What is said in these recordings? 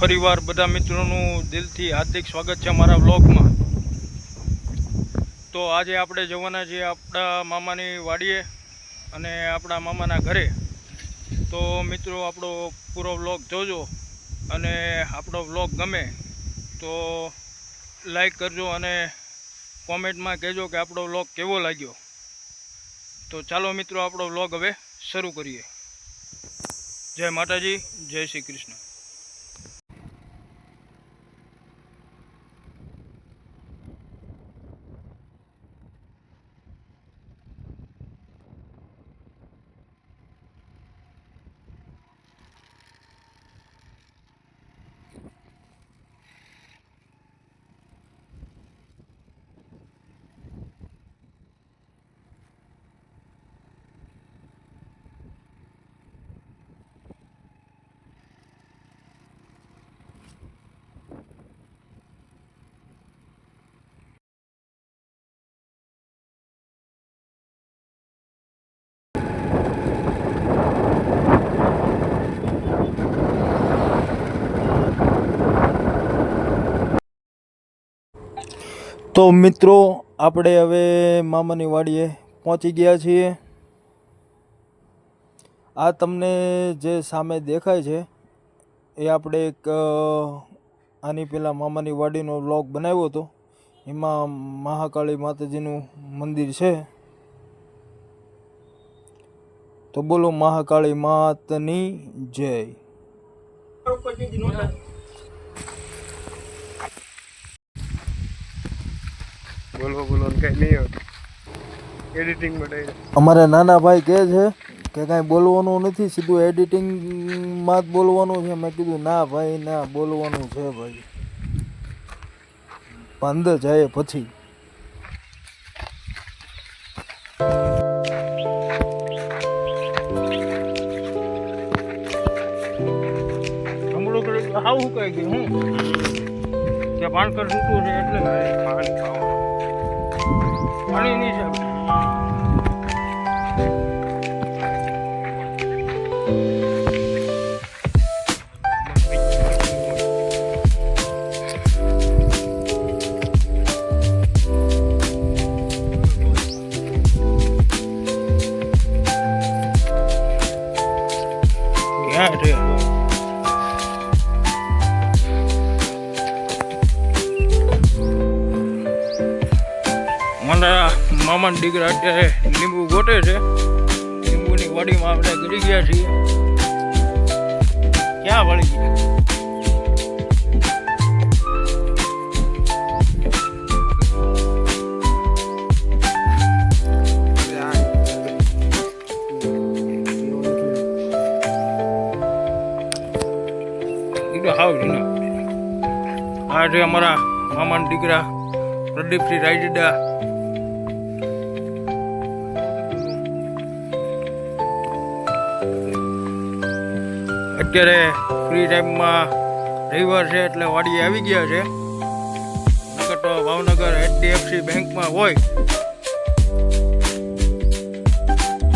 ફરીવાર બધા મિત્રોનું દિલથી હાર્દિક સ્વાગત છે અમારા વ્લોગમાં। તો આજે આપણે જવાના છીએ આપણા મામાની વાડીએ અને આપણા મામાના ઘરે। તો મિત્રો આપણો પૂરો વ્લોગ જોજો અને આપણો વ્લોગ ગમે તો લાઈક કરજો અને કોમેન્ટમાં કહેજો કે આપણો વ્લોગ કેવો લાગ્યો। તો ચાલો મિત્રો આપણો વ્લોગ હવે શરૂ કરીએ। જય માતાજી, જય શ્રી કૃષ્ણ। તો મિત્રો આપણે હવે મામાની વાડીએ પહોંચી ગયા છીએ। આ તમને જે સામે દેખાય છે એ આપણે એક આની પહેલાં મામાની વાડીનો વ્લોગ બનાવ્યો હતો। એમાં મહાકાળી માતાજીનું મંદિર છે। તો બોલો મહાકાળી માતની જય। બોલો કઈ નહીં એડિટિંગ માટે અમારા નાના ભાઈ કહે છે કે કાંઈ બોલવાનું નથી, સીધું એડિટિંગમાં જ બોલવાનું છે। મેં કીધું ના ભાઈ ના, બોલવાનું છે ભાઈ, અંદર જાય પછી। આવું કઈ ગયું હું ત્યાં પાણકર છૂટું છે એટલે પાણી નહીં છે। ક્યાં છે અમારા મામાના દીકરા અત્યારે લીંબુ ગોટે છે। લીંબુની વાડીમાં આપણે ગળી ગયા છીએ। ક્યાં વળી ગયા? આ છે અમારા મામાના દીકરા પ્રદીપસિંહ રાયજીડા। અત્યારે ફ્રી ટાઈમમાં રવિવાર છે એટલે વાડીએ આવી ગયા છે। નકર તો ભાવનગર HDFC બેંકમાં હોય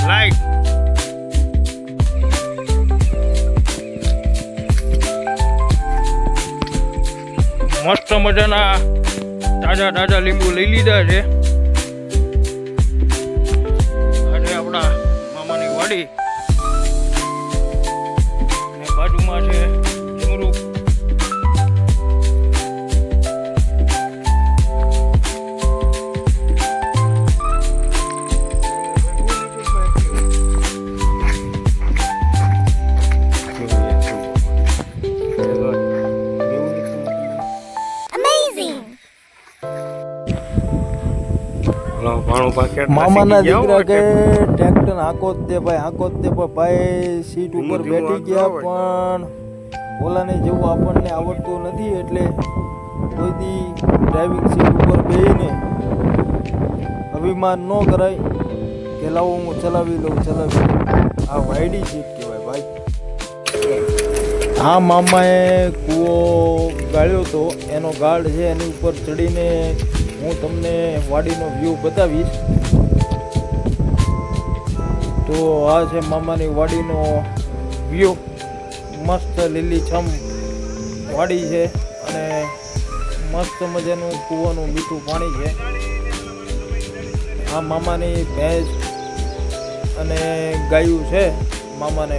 લાઈટ મસ્ત મજાના તાજા લીંબુ લઈ લીધા છે। આજે આપણા મામાની વાડી અને બાજુમાં છે ડુંગરું। મામાના દીકરા કે ટ્રેક્ટર હાંકો જ દે ભાઈ, હાંકો જ દે, પણ ભાઈ સીટ ઉપર બેઠી ગયા પણ ઓલાને જેવું આપણને આવડતું નથી એટલે કોઈ દી ડ્રાઇવિંગ સીટ ઉપર બેસીને અભિમાન ન કરાય કે લાવો હું ચલાવી લઉં। આ વાયડી સીટ કહેવાય ભાઈ। આ મામાએ કૂવો ગાળ્યો તો એનો ગાઢ છે, એની ઉપર ચડીને હું તમને વાડીનો વ્યૂ બતાવીશ। તો આ છે મામાની વાડીનો વ્યૂ, મસ્ત લીલીછમ વાડી છે અને મસ્ત મજાનું કૂવાનું મીઠું પાણી છે. આ મામાની ભેંસ અને ગાયું છે મામાને.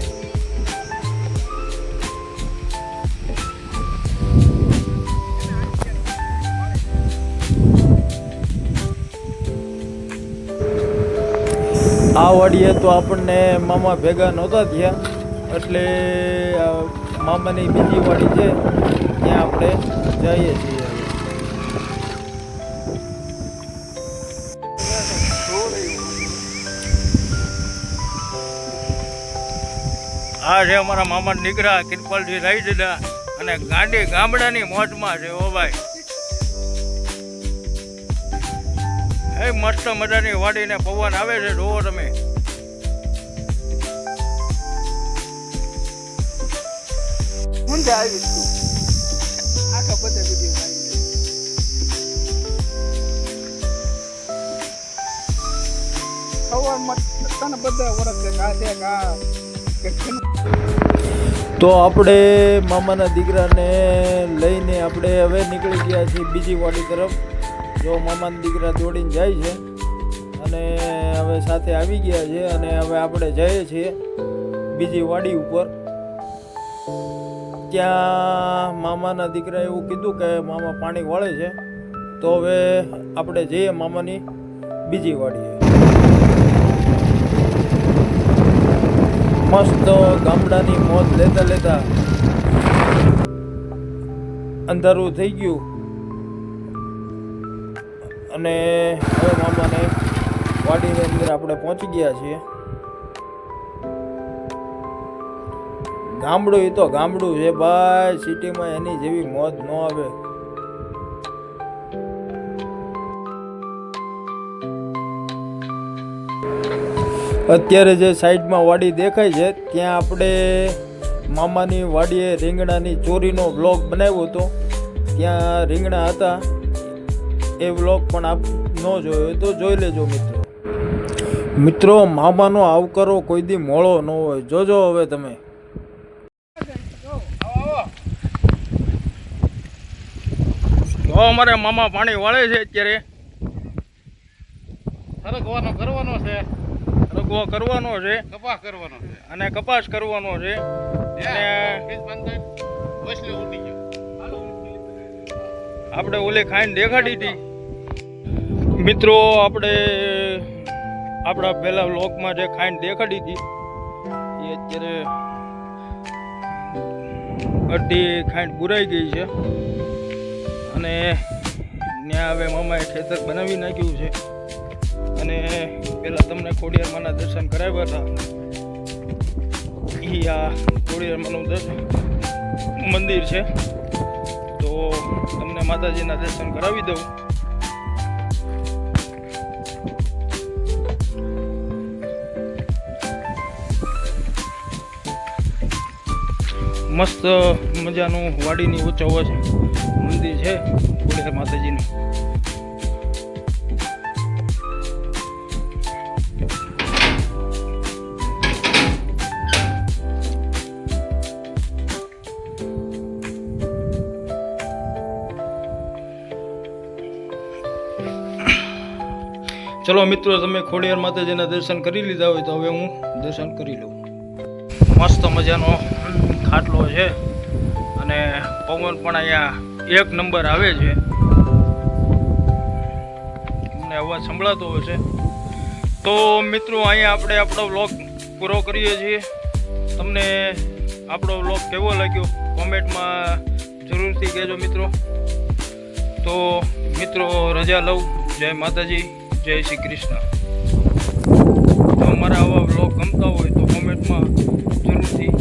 આ વાડીએ તો આપણને મામા ભેગા નહોતા થયા, એટલે મામાની બીજી વાડી છે ત્યાં આપણે જઈએ છીએ. આ છે અમારા મામાના દીકરા કિરપાલજી રહી દીધા અને ગાંડી ગામડાની મોજમાં છે. ઓ ભાઈ, એ મસ્ત મજાની વાડીને પવન આવે છે, જોવો તમે. ઊંધે આવી તું આખા બધા વિડીયો સવારમાં તને બધા વરસ છે. તો આપણે મામાના દીકરાને લઈને આપણે હવે નીકળી ગયા છીએ બીજી વાડી તરફ. જો મામાના દીકરા દોડીને જાય છે અને હવે સાથે આવી ગયા છે અને હવે આપણે જઈએ છીએ બીજી વાડી ઉપર. ત્યાં મામાના દીકરાએ એવું કીધું કે મામા પાણી વાળે છે, તો હવે આપણે જઈએ મામાની બીજી વાડીએ. મસ્ત ગામડાની મોજ લેતા લેતા અંધારું થઈ ગયું અને હવે મામાને વાડીની અંદર આપણે પહોંચી ગયા છીએ. ગામડું એ તો ગામડું છે ભાઈ, સિટીમાં એની જેવી મોજ ન આવે. અત્યારે જે સાઈડમાં વાડી દેખાય છે ત્યાં આપણે મામાની વાડીએ રીંગણાની ચોરીનો વ્લોગ બનાવ્યો હતો. ત્યાં રીંગણા હતા, એ વ્લોગ પણ આપ ન જોયો તો જોઈ લેજો મિત્રો. મિત્રો, મામાનો આવકારો કોઈ દી મોળો ન હોય, જોજો હવે તમે. તો અમારે મામા પાણી વાળે છે અત્યારે. સરગવાનો કરવાનો છે, રગવો કરવાનો છે, કપાસ કરવાનો છે અને કપાસ કરવાનો છે. અને આપણે ઓલે ખાઈને દેખાડી હતી મિત્રો. આપણે આપણા પહેલા વ્લોગમાં જે ખાઈને દેખાડી હતી એ અત્યારે અડધી ખાંડ બુરાઈ ગઈ છે અને ત્યાં હવે મામાએ ખેતર બનાવી નાખ્યું છે. અને પહેલાં તમને ખોડિયારમાંના દર્શન કરાવ્યા હતા. એ આ ખોડિયારમાંનું મંદિર છે, તો તમને માતાજીના દર્શન કરાવી દઉં. મસ્ત મજાનું વાડીની વચ્ચોવચ મંદિર છે ખોડિયાર માતાજીનું. ચલો મિત્રો, તમે ખોડિયાર માતાજીના દર્શન કરી લીધા હોય તો હવે હું દર્શન કરી લઉં. મસ્ત મજાનો ખાટલો છે અને પવન પણ અહીંયા એક નંબર આવે છે. તમને અવાજ સંભળાતો હશે. તો મિત્રો, અહીંયા આપણે આપણો વ્લોગ પૂરો કરીએ છીએ. તમને આપણો વ્લોગ કેવો લાગ્યો કોમેન્ટમાં જરૂરથી કહેજો મિત્રો. તો મિત્રો, રજા લઉં. જય માતાજી, જય શ્રી કૃષ્ણ. જો અમારા આવા વ્લોગ ગમતા હોય તો કોમેન્ટમાં જરૂરથી